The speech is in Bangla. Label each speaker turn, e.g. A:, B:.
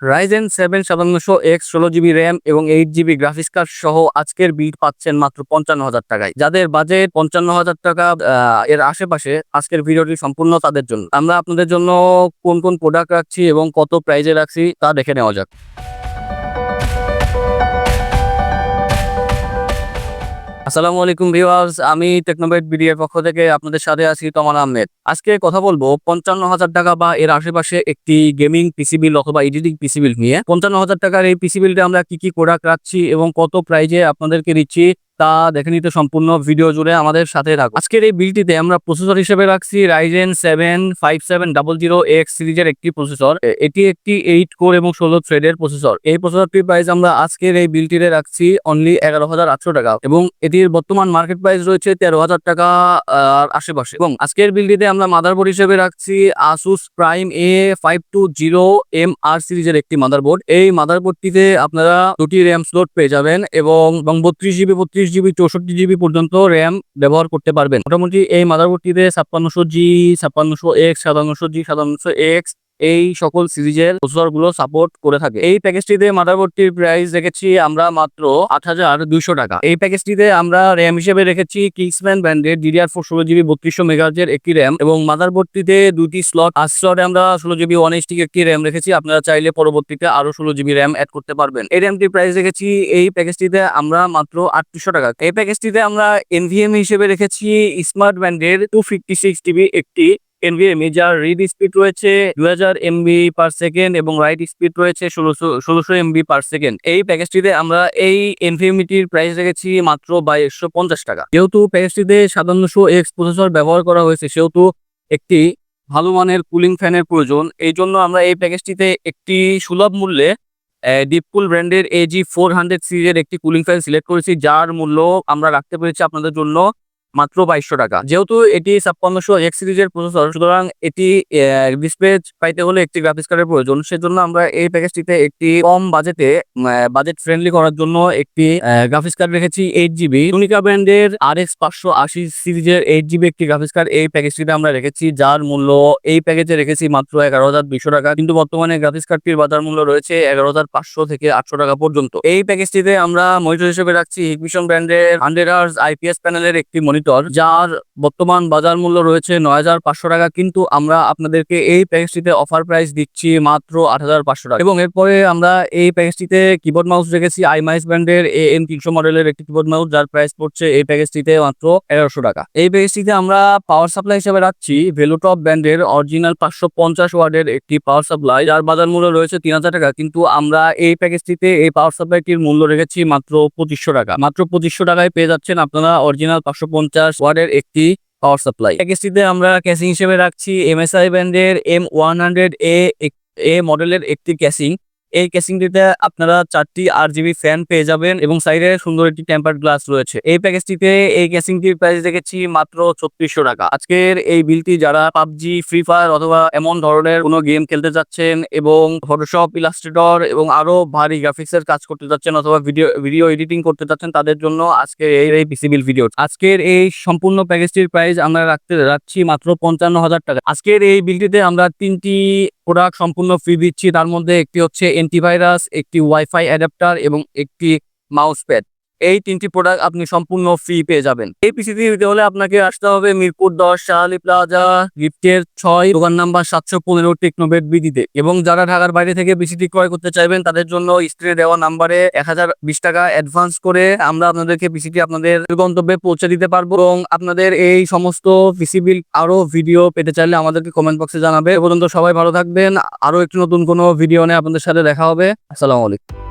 A: রাইজেন 7 5700X 16 GB র্যাম এবং 8 GB গ্রাফিক্স কার্ড সহ আজকের বিল পাচ্ছেন মাত্র 55,000 টাকায়। যাদের বাজেট 55,000 টাকা এর আশেপাশে, আজকের ভিডিওটি সম্পূর্ণ তাদের জন্য। আমরা আপনাদের জন্য কোন কোন প্রোডাক্ট রাখছি এবং কত প্রাইজে রাখছি তা দেখে নেওয়া যাক। আসসালামু আলাইকুম ভিউয়ার্স, আমি টেকনোবাইট বিডি এর পক্ষ থেকে আপনাদের সাথে আছি তমান আহমেদ। আজকে কথা বলবো 55,000 টাকা বা এর আশেপাশে একটি গেমিং পিসি বিল অথবা এডিটিং পিসি বিল নিয়ে। 55,000 টাকার এই পিসি বিলটা আমরা কি প্রোডাক্ট রাখছি এবং কত প্রাইজে আপনাদেরকে দিচ্ছি তা দেখে নিতে সম্পূর্ণ ভিডিও জুড়ে আমাদের সাথে থাকুন। আজকের এই বিলটিতে আমরা প্রসেসর হিসেবে রাখছি রাইজেন 7 5700X সিরিজের একটি প্রসেসর। এটি একটি 8 কোর এবং 16 থ্রেডের প্রসেসর। এই প্রসেসরটির প্রাইস আমরা আজকের এই বিলটিতে রাখছি অনলি 11,800 টাকা এবং এটির বর্তমান মার্কেট প্রাইস রয়েছে 13,000 টাকা আশেপাশে। এবং আজকের বিলটিতে আমরা মাদারবোর্ড হিসেবে রাখছি Asus Prime A520MR সিরিজের একটি মাদারবোর্ড। এই মাদারবোর্ডটিতে আপনারা দুটি র্যাম স্লট পেয়ে যাবেন এবং 32GB 32GB 64GB পর্যন্ত র্যাম ব্যবহার করতে পারবেন। মোটামুটি এই মাদারবোর্ডটিতে 5600G 5600X 5700G 5700X এই সকল সিরিজের প্রসেসর গুলো সাপোর্ট করে থাকে। এই প্যাকেজটিতে মাদারবোর্ডটির প্রাইস রেখেছি আমরা মাত্র 8,200 টাকা। এই প্যাকেজটিতে আমরা র্যাম হিসেবে রেখেছি কিংসম্যান ব্র্যান্ডের DDR4 16GB 3200 MHz এর একটি র্যাম এবং মাদারবোর্ডটিতে দুটি স্লট, স্লটে আমরা 16GB 1HD একটি র্যাম রেখেছি। আপনারা চাইলে পরবর্তীতে আরো 16GB র্যাম অ্যাড করতে পারবেন। এই র্যামটির প্রাইস রেখেছি এই প্যাকেজটিতে আমরা মাত্র 800 টাকা। এই প্যাকেজটিতে আমরা NVMe হিসেবে রেখেছি স্মার্ট ব্র্যান্ডের 256GB একটি NVMe, যার রিড স্পিড রয়েছে 2000 MB/s এবং রাইট স্পিড রয়েছে 1600 MB/s। এই প্যাকেজটিতে আমরা এই NVMe-টির প্রাইস রেখেছি মাত্র 2250 টাকা। যেহেতু প্যাকেজটিতে 5700X প্রসেসর ব্যবহার করা হয়েছে, সেহেতু একটি ভালো মানের কুলিং ফ্যানের প্রয়োজন। এই জন্য আমরা এই প্যাকেজটিতে একটি সুলভ মূল্যে ডিপকুল ব্র্যান্ডের AG400 সিরিজের একটি কুলিং ফ্যান সিলেক্ট করেছি, যার মূল্য আমরা রাখতে পেরেছি আপনাদের জন্য মাত্র 2200 টাকা। যেহেতু এটি 5600X সিরিজের প্রসেসর, সুতরাং এটি ডিসপ্লে পাইতে হলে একটি গ্রাফিক্স কার্ডের প্রয়োজন। সেজন্য আমরা এই প্যাকেজটিতে একটি কম বাজেটে বাজেট ফ্রেন্ডলি করার জন্য একটি গ্রাফিক্স কার্ড রেখেছি 8GB টুনিকা ব্র্যান্ডের RX 580 সিরিজের 8GB একটি গ্রাফিক্স কার্ড এই প্যাকেজটিতে আমরা রেখেছি, যার মূল্য এই প্যাকেজে রেখেছি মাত্র 11,200 টাকা। কিন্তু বর্তমানে গ্রাফিক্স কার্ডটির বাজার মূল্য রয়েছে 11,500 থেকে 800 টাকা পর্যন্ত। এই প্যাকেজটিতে আমরা মনিটর হিসেবে রাখছি হিকভিশন ব্র্যান্ডের 100Hz IPS প্যানেলের একটি মনিটর, যার বর্তমান বাজার মূল্য রয়েছে 9,500 টাকা। কিন্তু আমরা আপনাদেরকে এই প্যাকেজটিতে অফার প্রাইস দিচ্ছি মাত্র 8,500 টাকা। এবং এরপরে আমরা এই প্যাকেজটিতে কিবোর্ড মাউস রেখেছি iMice ব্র্যান্ডের AM300 মডেলের একটি কিবোর্ড মাউস, যার প্রাইস পড়ছে এই প্যাকেজটিতে মাত্র 1100 টাকা। এই প্যাকেজটিতে আমরা পাওয়ার সাপ্লাই হিসেবে রাখছি ভেলোটপ ব্র্যান্ডের অরিজিনাল 550 ওয়াটের একটি পাওয়ার সাপ্লাই, যার বাজার মূল্য রয়েছে 3,000 টাকা। কিন্তু আমরা এই প্যাকেজটিতে এই পাওয়ার সাপ্লাইটির মূল্য রেখেছি মাত্র 2500 টাকা। মাত্র 2500 টাকায় পেয়ে যাচ্ছেন আপনারা অরিজিনাল 550 ওয়াটের একটি পাওয়ার সাপ্লাই। প্যাকেজটিতে আমরা ক্যাসিং হিসেবে রাখছি MSI ব্র্যান্ডের M100A মডেলের একটি ক্যাসিং। এই ক্যাসিংটিতে আপনারা 4টি RGB ফ্যান পেয়ে যাবেন এবং সাইডে সুন্দর একটি টেম্পার্ড গ্লাস রয়েছে। এই প্যাকেজটিতে এই ক্যাসিংটির প্রাইস রেখেছি মাত্র 3600 টাকা। আজকের এই বিলটি যারা পাবজি, ফ্রি ফায়ার অথবা এমন ধরনের কোনো গেম খেলতে যাচ্ছেন এবং ফটোশপ, ইলাস্ট্রেটর এবং আরো ভারী গ্রাফিক্সের কাজ করতে যাচ্ছেন অথবা ভিডিও এডিটিং করতে যাচ্ছেন, তাদের জন্য আজকের এই পিসি বিল ভিডিও। আজকের এই সম্পূর্ণ প্যাকেজটির প্রাইস আমরা রাখছি মাত্র 55,000 টাকা। আজকের এই বিলটিতে আমরা 3টি প্রোডাক্ট সম্পূর্ণ ফ্রি দিচ্ছি। তার মধ্যে একটি হচ্ছে অ্যান্টিভাইরাস, একটি ওয়াইফাই অ্যাডাপ্টার এবং একটি মাউস প্যাড। এই 3টি প্রোডাক্ট আপনি সম্পূর্ণ ফ্রি পেয়ে যাবেন। এই পিসিটি দিতে হলে আপনাকে আসতে হবে মিরপুর 10 শাহালি প্লাজা গিফটের 6 দোকান নাম্বার 715 টেকনোবেট বিডিতে। এবং যারা ঢাকার বাইরে থেকে পিসিটি ক্রয় করতে চাইবেন তাদের জন্য স্ক্রিনে দেওয়া নাম্বারে 1020 টাকা অ্যাডভান্স করে আমরা আপনাদেরকে পিসিটি আপনাদের গন্তব্যে পৌঁছে দিতে পারবো। এবং আপনাদের এই সমস্ত পিসি বিল আরো ভিডিও পেতে চাইলে আমাদেরকে কমেন্ট বক্সে জানাবে। এ পর্যন্ত সবাই ভালো থাকবেন। আরো একটি নতুন কোনো ভিডিও নিয়ে আপনাদের সাথে দেখা হবে। আসসালামু আলাইকুম।